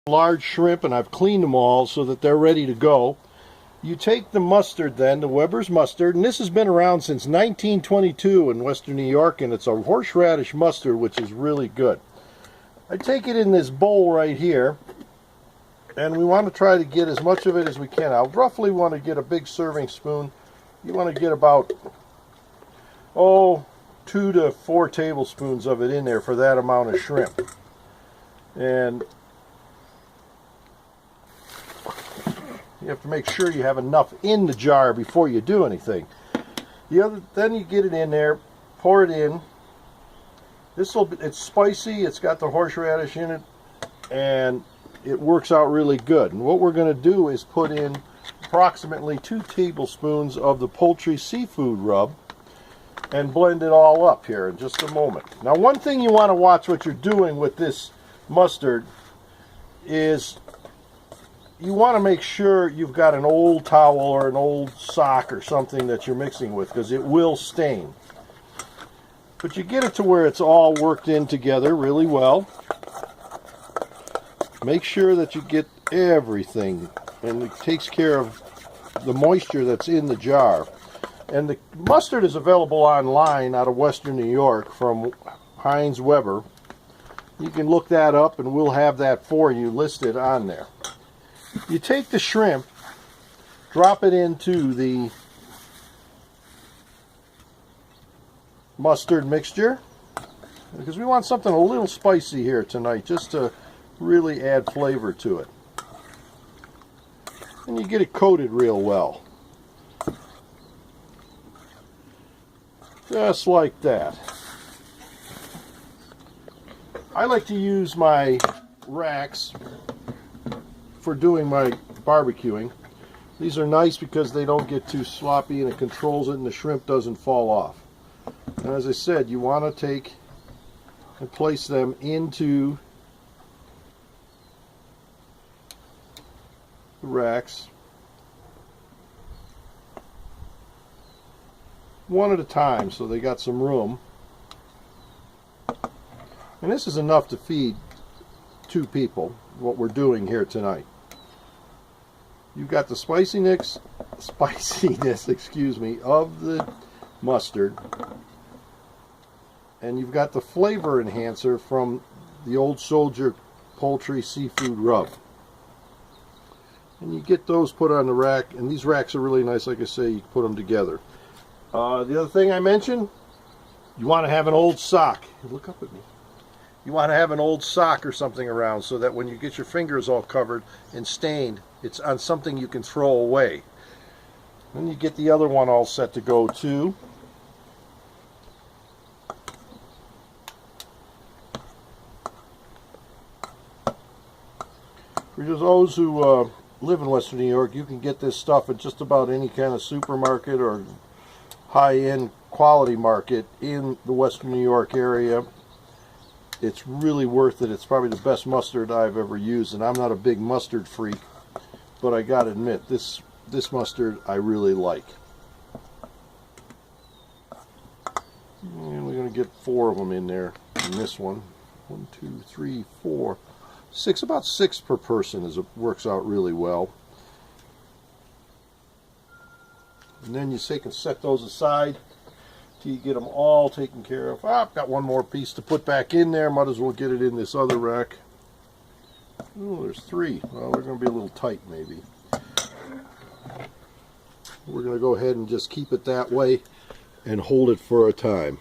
large shrimp, and I've cleaned them all so that they're ready to go. You take the mustard then, the Weber's mustard, and this has been around since 1922 in Western New York, and it's a horseradish mustard, which is really good. I take it in this bowl right here, and we want to try to get as much of it as we can. I roughly want to get a big serving spoon. You want to get about, 2 to 4 tablespoons of it in there for that amount of shrimp. And you have to make sure you have enough in the jar before you do anything. Then you get it in there, pour it in. It's spicy, it's got the horseradish in it, and it works out really good. And what we're going to do is put in approximately 2 tablespoons of the poultry seafood rub and blend it all up here in just a moment. Now, one thing you want to watch what you're doing with this mustard is you want to make sure you've got an old towel or an old sock or something that you're mixing with, because it will stain. But you get it to where it's all worked in together really well. Make sure that you get everything, and it takes care of the moisture that's in the jar. And the mustard is available online out of Western New York from Heinz Weber. You can look that up and we'll have that for you listed on there. You take the shrimp, drop it into the mustard mixture, because we want something a little spicy here tonight, just to really add flavor to it. And you get it coated real well. Just like that. I like to use my racks for doing my barbecuing. These are nice because they don't get too sloppy and it controls it and the shrimp doesn't fall off. And as I said, you want to take and place them into the racks one at a time so they got some room. And this is enough to feed 2 people, what we're doing here tonight. You've got the spiciness, excuse me, of the mustard, and you've got the flavor enhancer from the Old Soldier poultry seafood rub. And you get those put on the rack, and these racks are really nice. Like I say, you put them together. The other thing I mentioned, you want to have an old sock. Look up at me. You want to have an old sock or something around so that when you get your fingers all covered and stained, it's on something you can throw away. Then you get the other one all set to go too. For those who live in Western New York, you can get this stuff at just about any kind of supermarket or high-end quality market in the Western New York area. It's really worth it. It's probably the best mustard I've ever used, and I'm not a big mustard freak, but I gotta admit, this mustard I really like. And we're gonna get 4 of them in there in this one. 1, 2, 3, 4, 6. About 6 per person works out really well. And then you take and set those aside till you get them all taken care of. I've got one more piece to put back in there. Might as well get it in this other rack. Oh, there's 3. Well, they're going to be a little tight maybe. We're going to go ahead and just keep it that way and hold it for a time.